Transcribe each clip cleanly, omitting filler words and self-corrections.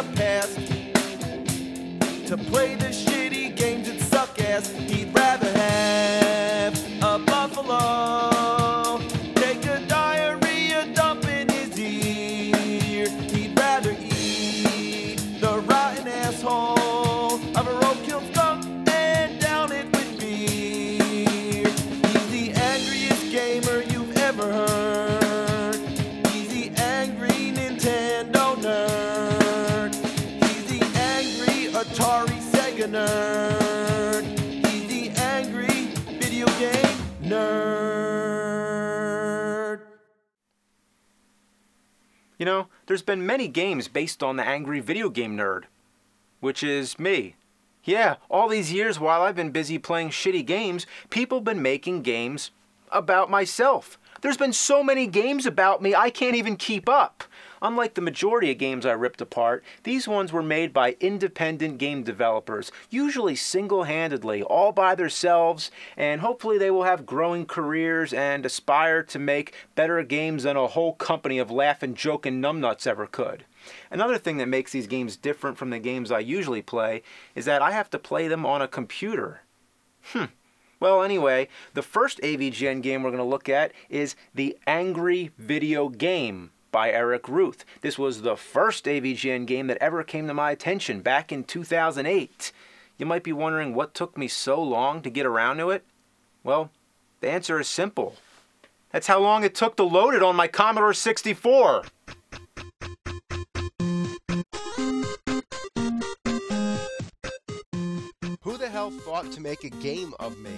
the past to play the shitty games that suck ass. He'd rather have a buffalo take a diarrhea dump in his ear. He'd rather eat the rotten asshole of a roadkill skunk and down it with beer. He's the angriest gamer you've ever heard. He's the angry Nintendo nerd. He's the angry Atari Sega nerd. He's the angry video game nerd. You know, there's been many games based on the angry video game nerd, which is me. Yeah, all these years while I've been busy playing shitty games, people have been making games about myself. There's been so many games about me, I can't even keep up. Unlike the majority of games I ripped apart, these ones were made by independent game developers, usually single-handedly, all by themselves, and hopefully they will have growing careers and aspire to make better games than a whole company of laugh-and joking numbnuts ever could. Another thing that makes these games different from the games I usually play is that I have to play them on a computer. Well, anyway, the first AVGN game we're going to look at is The Angry Video Game by Eric Ruth. This was the first AVGN game that ever came to my attention back in 2008. You might be wondering what took me so long to get around to it. Well, the answer is simple. That's how long it took to load it on my Commodore 64. Who the hell thought to make a game of me?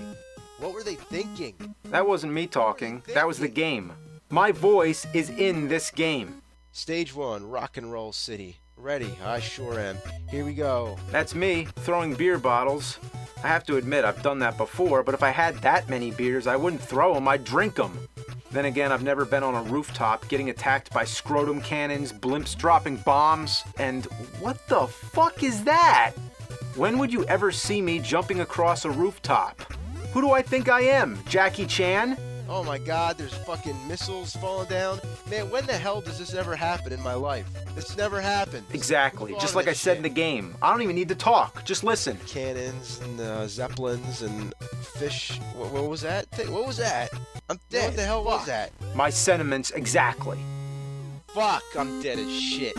What were they thinking? That wasn't me talking. That was the game. My voice is in this game. Stage 1, Rock and Roll City. Ready? I sure am. Here we go. That's me, throwing beer bottles. I have to admit, I've done that before, but if I had that many beers, I wouldn't throw them, I'd drink them. Then again, I've never been on a rooftop getting attacked by scrotum cannons, blimps dropping bombs, and what the fuck is that? When would you ever see me jumping across a rooftop? Who do I think I am, Jackie Chan? Oh my god, there's fucking missiles falling down. Man, when the hell does this ever happen in my life? This never happened. Exactly, just like I said in the game. I don't even need to talk, just listen. Cannons and zeppelins and fish. What was that thing? What was that? I'm dead. What the hell was that? My sentiments exactly. Fuck, I'm dead as shit.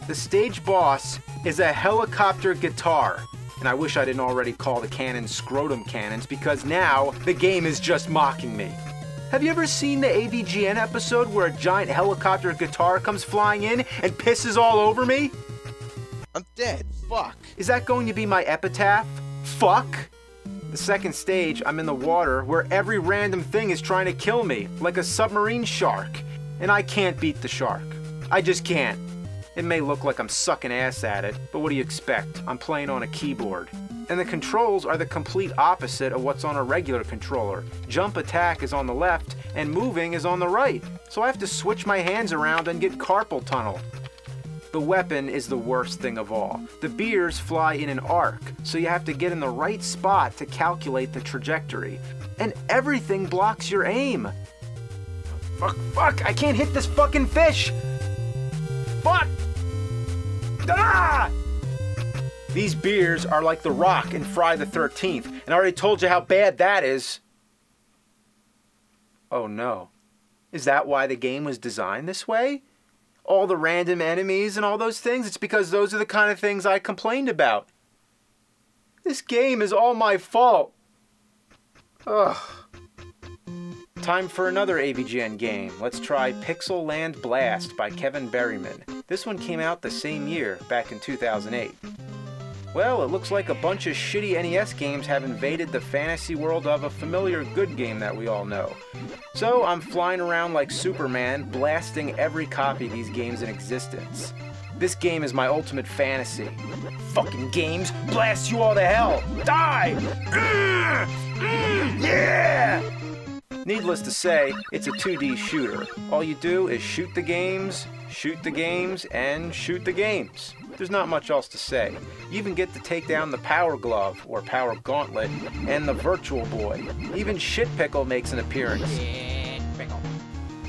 The stage boss is a helicopter guitar. And I wish I didn't already call the cannons scrotum cannons, because now the game is just mocking me. Have you ever seen the AVGN episode where a giant helicopter guitar comes flying in and pisses all over me? I'm dead. Fuck. Is that going to be my epitaph? Fuck? The second stage, I'm in the water where every random thing is trying to kill me, like a submarine shark. And I can't beat the shark. I just can't. It may look like I'm sucking ass at it, but what do you expect? I'm playing on a keyboard. And the controls are the complete opposite of what's on a regular controller. Jump attack is on the left, and moving is on the right. So I have to switch my hands around and get carpal tunnel. The weapon is the worst thing of all. The beers fly in an arc, so you have to get in the right spot to calculate the trajectory. And everything blocks your aim. Fuck, I can't hit this fucking fish! Fuck! Ah! These beers are like The Rock in Friday the 13th, and I already told you how bad that is. Oh no. Is that why the game was designed this way? All the random enemies and all those things? It's because those are the kind of things I complained about. This game is all my fault. Ugh. Time for another AVGN game. Let's try Pixel Land Blast by Kevin Berryman. This one came out the same year, back in 2008. Well, it looks like a bunch of shitty NES games have invaded the fantasy world of a familiar good game that we all know. So I'm flying around like Superman, blasting every copy of these games in existence. This game is my ultimate fantasy. Fucking games, blast you all to hell! Die! Yeah! Needless to say, it's a 2D shooter. All you do is shoot the games, and shoot the games. There's not much else to say. You even get to take down the Power Glove, or Power Gauntlet, and the Virtual Boy. Even Shit Pickle makes an appearance.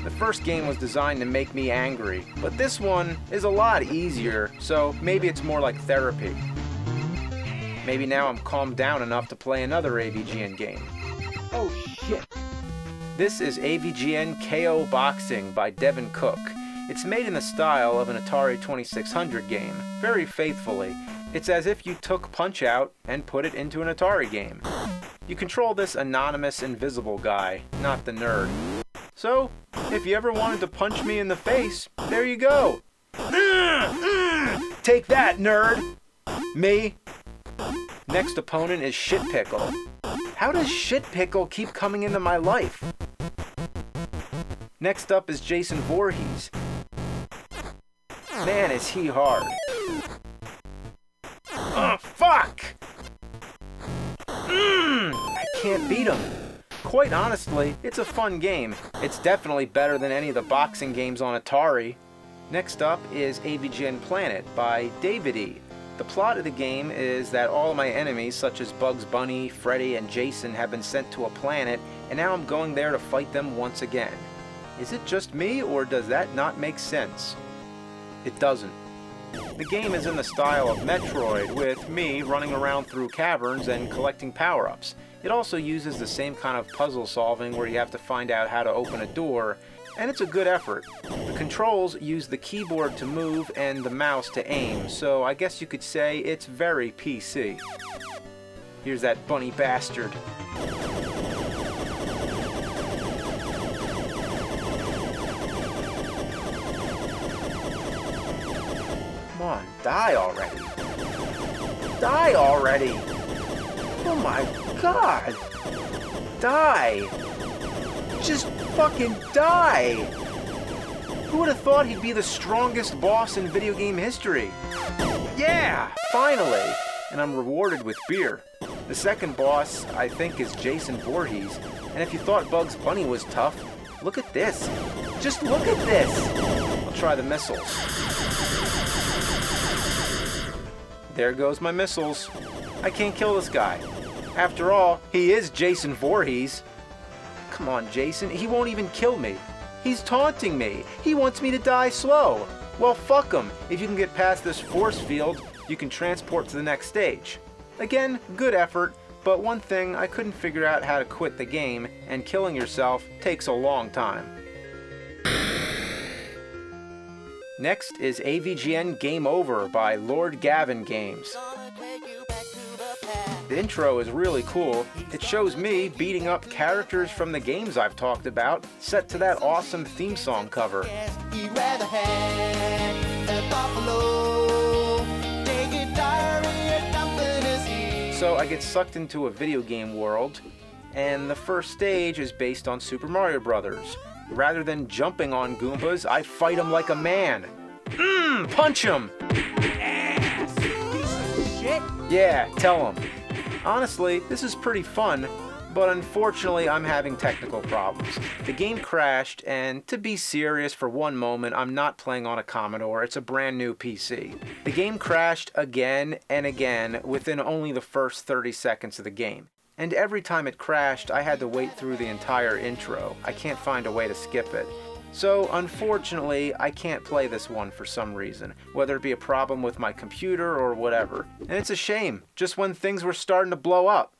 The first game was designed to make me angry, but this one is a lot easier, so maybe it's more like therapy. Maybe now I'm calmed down enough to play another AVGN game. Oh shit. This is AVGN KO Boxing by Devin Cook. It's made in the style of an Atari 2600 game, very faithfully. It's as if you took Punch-Out and put it into an Atari game. You control this anonymous invisible guy, not the nerd. So, if you ever wanted to punch me in the face, there you go. Take that, nerd! Me. Next opponent is Shit Pickle. How does Shit Pickle keep coming into my life? Next up is Jason Voorhees. Man, is he hard. Fuck! I can't beat him. Quite honestly, it's a fun game. It's definitely better than any of the boxing games on Atari. Next up is AVGN Planet by David E. The plot of the game is that all of my enemies, such as Bugs Bunny, Freddy, and Jason, have been sent to a planet, and now I'm going there to fight them once again. Is it just me, or does that not make sense? It doesn't. The game is in the style of Metroid, with me running around through caverns and collecting power-ups. It also uses the same kind of puzzle solving where you have to find out how to open a door, and it's a good effort. The controls use the keyboard to move and the mouse to aim, so I guess you could say it's very PC. Here's that bunny bastard. Come on, die already. Die already! Oh my god! Die! Just fucking die! Who would have thought he'd be the strongest boss in video game history? Yeah! Finally! And I'm rewarded with beer. The second boss, I think, is Jason Voorhees. And if you thought Bugs Bunny was tough, look at this. Just look at this! I'll try the missiles. There goes my missiles. I can't kill this guy. After all, he is Jason Voorhees. Come on, Jason. He won't even kill me. He's taunting me. He wants me to die slow. Well, fuck him. If you can get past this force field, you can transport to the next stage. Again, good effort, but one thing, I couldn't figure out how to quit the game, and killing yourself takes a long time. Next is AVGN Game Over by Lord Gavin Games. The intro is really cool. It shows me beating up characters from the games I've talked about, set to that awesome theme song cover. So I get sucked into a video game world, and the first stage is based on Super Mario Brothers. Rather than jumping on Goombas, I fight them like a man. Punch him! Ass, piece of shit. Yeah, tell him. Honestly, this is pretty fun, but unfortunately I'm having technical problems. The game crashed, and to be serious for one moment, I'm not playing on a Commodore, it's a brand new PC. The game crashed again and again within only the first 30 seconds of the game. And every time it crashed, I had to wait through the entire intro. I can't find a way to skip it. So, unfortunately, I can't play this one for some reason, whether it be a problem with my computer or whatever. And it's a shame, just when things were starting to blow up.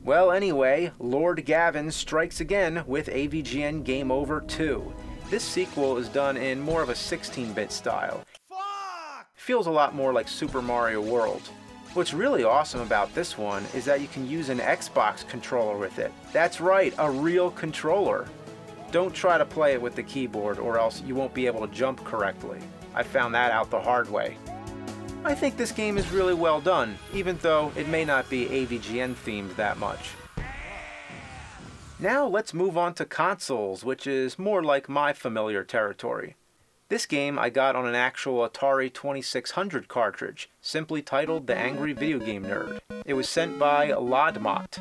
Well, anyway, Lord Gavin strikes again with AVGN Game Over 2. This sequel is done in more of a 16-bit style. Fuck! Feels a lot more like Super Mario World. What's really awesome about this one is that you can use an Xbox controller with it. That's right, a real controller. Don't try to play it with the keyboard or else you won't be able to jump correctly. I found that out the hard way. I think this game is really well done, even though it may not be AVGN themed that much. Now let's move on to consoles, which is more like my familiar territory. This game I got on an actual Atari 2600 cartridge, simply titled The Angry Video Game Nerd. It was sent by Lodmot.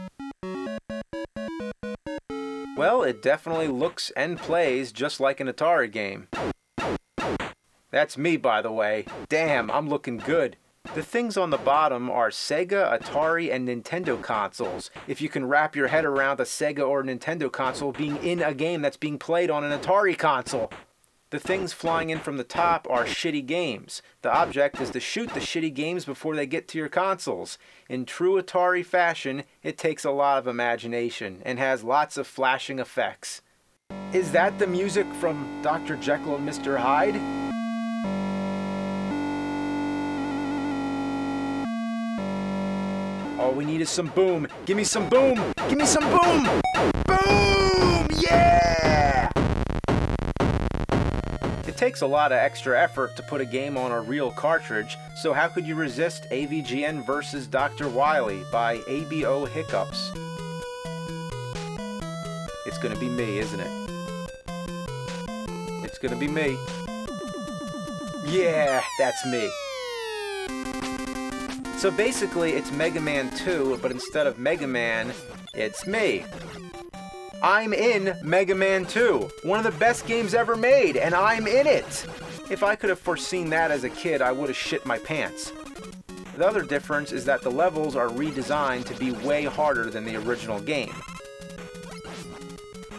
Well, it definitely looks and plays just like an Atari game. That's me, by the way. Damn, I'm looking good. The things on the bottom are Sega, Atari, and Nintendo consoles. If you can wrap your head around a Sega or Nintendo console being in a game that's being played on an Atari console. The things flying in from the top are shitty games. The object is to shoot the shitty games before they get to your consoles. In true Atari fashion, it takes a lot of imagination and has lots of flashing effects. Is that the music from Dr. Jekyll and Mr. Hyde? All we need is some boom. Give me some boom! Give me some boom! Boom! Yeah! It takes a lot of extra effort to put a game on a real cartridge, so how could you resist AVGN vs. Dr. Wily by ABO Hiccups? It's gonna be me, isn't it? It's gonna be me. Yeah, that's me. So basically, it's Mega Man 2, but instead of Mega Man, it's me. I'm in Mega Man 2, one of the best games ever made, and I'm in it! If I could have foreseen that as a kid, I would have shit my pants. The other difference is that the levels are redesigned to be way harder than the original game.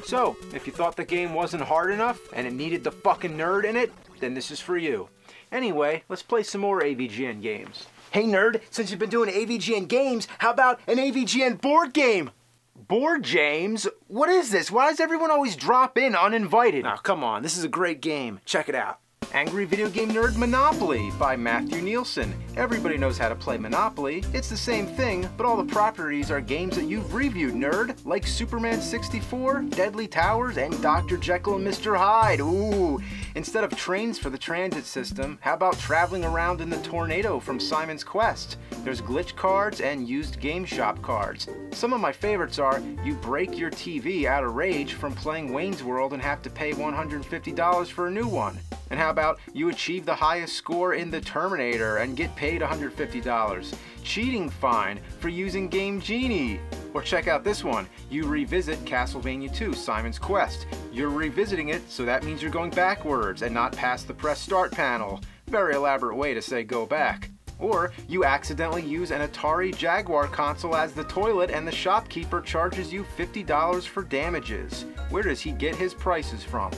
So, if you thought the game wasn't hard enough, and it needed the fucking nerd in it, then this is for you. Anyway, let's play some more AVGN games. Hey nerd, since you've been doing AVGN games, how about an AVGN board game? Board games? What is this? Why does everyone always drop in uninvited? Now, come on, this is a great game. Check it out. Angry Video Game Nerd Monopoly by Matthew Nielsen. Everybody knows how to play Monopoly. It's the same thing, but all the properties are games that you've reviewed, nerd. Like Superman 64, Deadly Towers, and Dr. Jekyll and Mr. Hyde. Ooh. Instead of trains for the transit system, how about traveling around in the tornado from Simon's Quest? There's glitch cards and used game shop cards. Some of my favorites are you break your TV out of rage from playing Wayne's World and have to pay $150 for a new one. And how about you achieve the highest score in the Terminator and get paid $150? Cheating fine for using Game Genie. Or check out this one. You revisit Castlevania 2 Simon's Quest. You're revisiting it, so that means you're going backwards and not past the press start panel. Very elaborate way to say go back. Or you accidentally use an Atari Jaguar console as the toilet and the shopkeeper charges you $50 for damages. Where does he get his prices from?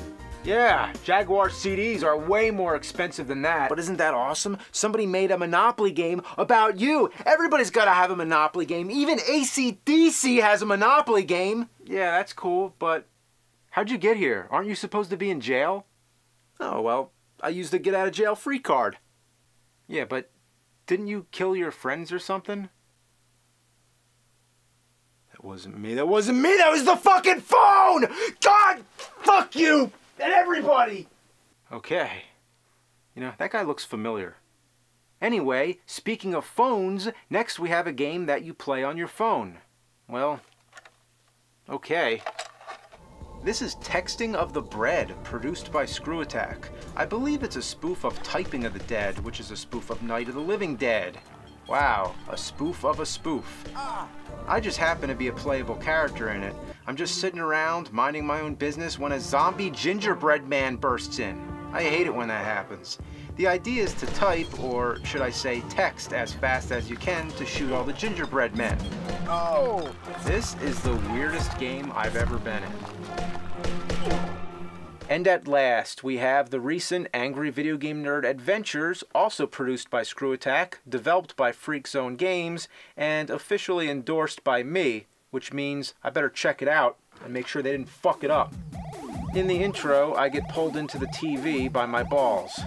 Yeah, Jaguar CDs are way more expensive than that. But isn't that awesome? Somebody made a Monopoly game about you. Everybody's gotta have a Monopoly game. Even AC/DC has a Monopoly game. Yeah, that's cool, but how'd you get here? Aren't you supposed to be in jail? Oh, well, I used a get out of jail free card. Yeah, but didn't you kill your friends or something? That wasn't me. That wasn't me. That was the fucking phone! God, fuck you! And everybody! Okay. You know, that guy looks familiar. Anyway, speaking of phones, next we have a game that you play on your phone. Well, okay. This is Texting of the Bread, produced by Screw Attack. I believe it's a spoof of Typing of the Dead, which is a spoof of Night of the Living Dead. Wow, a spoof of a spoof. I just happen to be a playable character in it. I'm just sitting around, minding my own business when a zombie gingerbread man bursts in. I hate it when that happens. The idea is to type, or should I say text, as fast as you can to shoot all the gingerbread men. Oh! This is the weirdest game I've ever been in. And at last, we have the recent Angry Video Game Nerd Adventures, also produced by Screw Attack, developed by Freak Zone Games, and officially endorsed by me, which means I better check it out and make sure they didn't fuck it up. In the intro, I get pulled into the TV by my balls.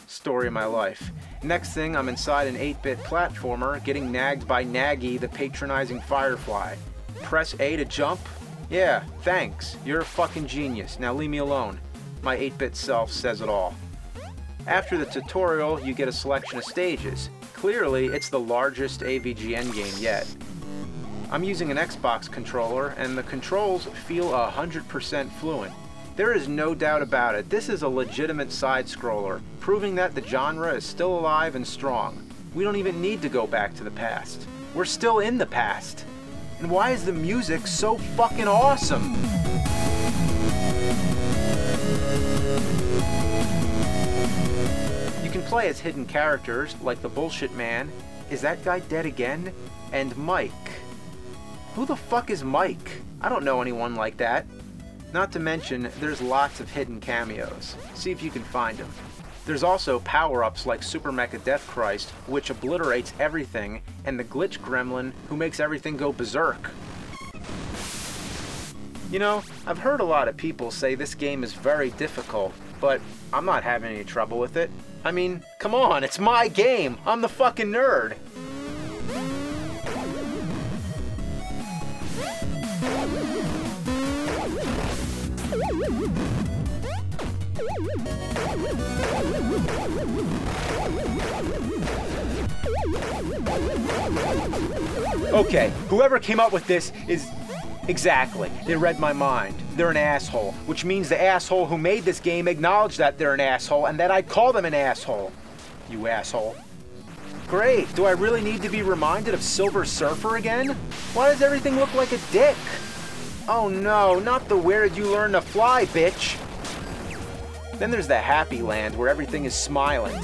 Story of my life. Next thing, I'm inside an 8-bit platformer, getting nagged by Naggy, the patronizing Firefly. Press A to jump. Yeah, thanks. You're a fucking genius. Now leave me alone. My 8-bit self says it all. After the tutorial, you get a selection of stages. Clearly, it's the largest AVGN game yet. I'm using an Xbox controller, and the controls feel 100% fluent. There is no doubt about it, this is a legitimate side-scroller, proving that the genre is still alive and strong. We don't even need to go back to the past. We're still in the past. And why is the music so fucking awesome? You can play as hidden characters like the Bullshit Man, Is That Guy Dead Again, and Mike. Who the fuck is Mike? I don't know anyone like that. Not to mention, there's lots of hidden cameos. See if you can find them. There's also power-ups like Super Mecha Death Christ, which obliterates everything, and the Glitch Gremlin, who makes everything go berserk. You know, I've heard a lot of people say this game is very difficult, but I'm not having any trouble with it. I mean, come on, it's my game! I'm the fucking nerd! Okay, whoever came up with this is... Exactly. They read my mind. They're an asshole, which means the asshole who made this game acknowledged that they're an asshole and that I'd call them an asshole. You asshole. Great. Do I really need to be reminded of Silver Surfer again? Why does everything look like a dick? Oh no, not the Where Did You Learn to Fly, bitch. Then there's the Happy Land where everything is smiling.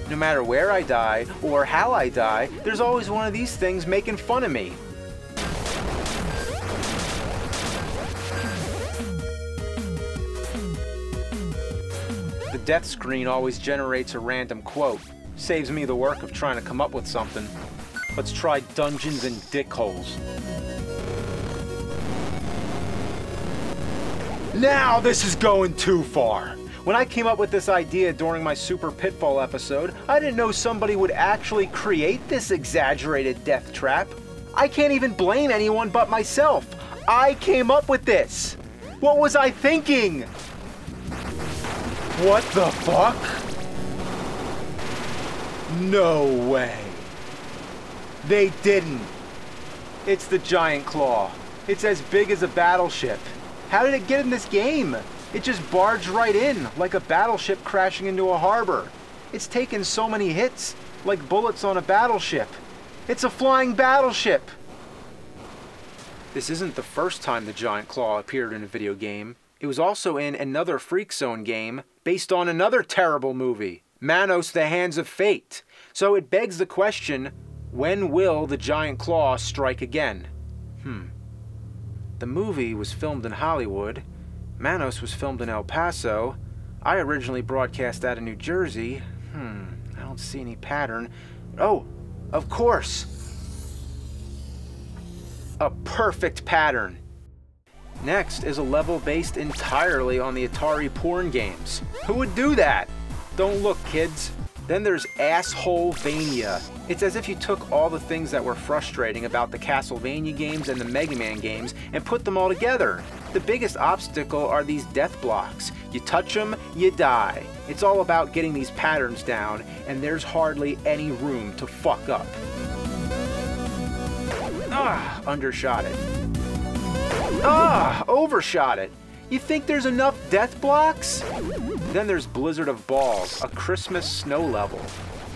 No matter where I die or how I die, there's always one of these things making fun of me. The death screen always generates a random quote. Saves me the work of trying to come up with something. Let's try Dungeons and Dickholes. Now this is going too far. When I came up with this idea during my Super Pitfall episode, I didn't know somebody would actually create this exaggerated death trap. I can't even blame anyone but myself. I came up with this. What was I thinking? What the fuck? No way. They didn't. It's the Giant Claw. It's as big as a battleship. How did it get in this game? It just barged right in, like a battleship crashing into a harbor. It's taken so many hits, like bullets on a battleship. It's a flying battleship! This isn't the first time the Giant Claw appeared in a video game. It was also in another Freak Zone game, based on another terrible movie, Manos: The Hands of Fate. So it begs the question, when will the Giant Claw strike again? The movie was filmed in Hollywood. Manos was filmed in El Paso. I originally broadcast out of New Jersey. I don't see any pattern. Oh, of course. A perfect pattern. Next is a level based entirely on the Atari porn games. Who would do that? Don't look, kids. Then there's Assholevania. It's as if you took all the things that were frustrating about the Castlevania games and the Mega Man games and put them all together. The biggest obstacle are these death blocks. You touch them, you die. It's all about getting these patterns down, and there's hardly any room to fuck up. Undershot it. Overshot it. You think there's enough death blocks? Then there's Blizzard of Balls, a Christmas snow level.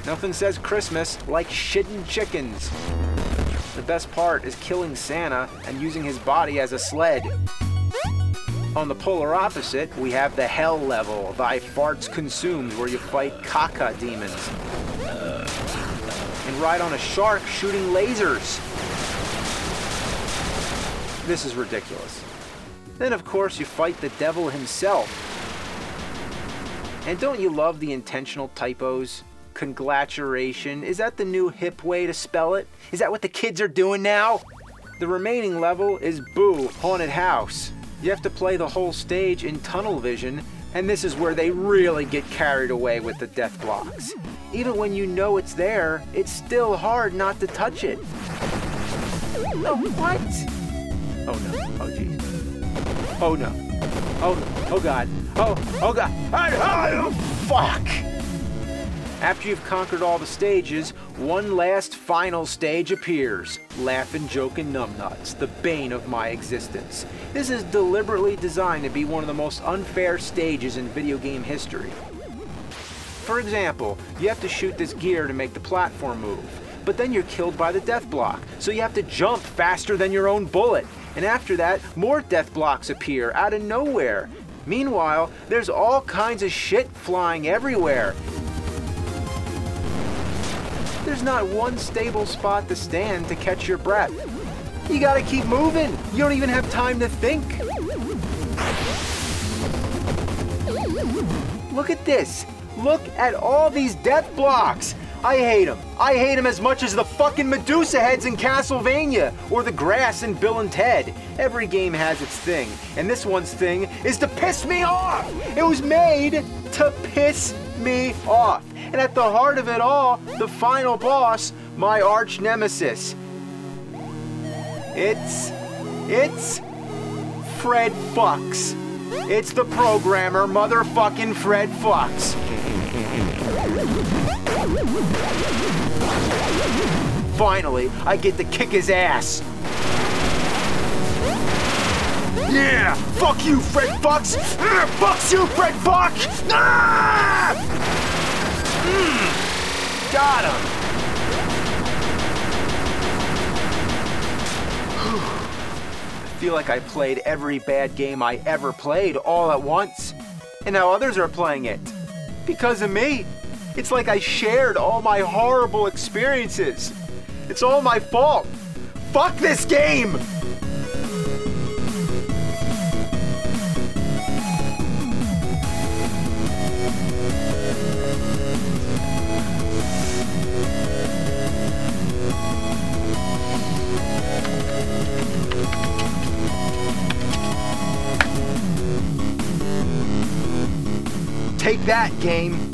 Nothing says Christmas like shitting chickens. The best part is killing Santa and using his body as a sled. On the polar opposite, we have the Hell level, Thy Farts Consumed, where you fight caca demons. And ride on a shark shooting lasers. This is ridiculous. Then, of course, you fight the devil himself. And don't you love the intentional typos? Congratulation. Is that the new hip way to spell it? Is that what the kids are doing now? The remaining level is Boo Haunted House. You have to play the whole stage in tunnel vision, and this is where they really get carried away with the death blocks. Even when you know it's there, it's still hard not to touch it. Oh, what? Oh no. Oh, jeez. Oh no. Oh god. Oh god. Oh, fuck! After you've conquered all the stages, one last final stage appears. Laughin' Jokin' Numbnuts, the bane of my existence. This is deliberately designed to be one of the most unfair stages in video game history. For example, you have to shoot this gear to make the platform move, but then you're killed by the death block, so you have to jump faster than your own bullet. And after that, more death blocks appear out of nowhere. Meanwhile, there's all kinds of shit flying everywhere. There's not one stable spot to stand to catch your breath. You gotta keep moving. You don't even have time to think. Look at this. Look at all these death blocks. I hate them. I hate them as much as the fucking Medusa heads in Castlevania or the grass in Bill and Ted. Every game has its thing, and this one's thing is to piss me off. It was made to piss me off. And at the heart of it all, the final boss, my arch nemesis. It's Fred Fucks. It's the programmer, motherfucking Fred Fucks. Finally, I get to kick his ass. Yeah! Fuck you, Fred Fucks! Fuck you, Fred Fuck! Ah! Got him! I feel like I played every bad game I ever played all at once. And now others are playing it. Because of me. It's like I shared all my horrible experiences. It's all my fault. Fuck this game! Take that, game.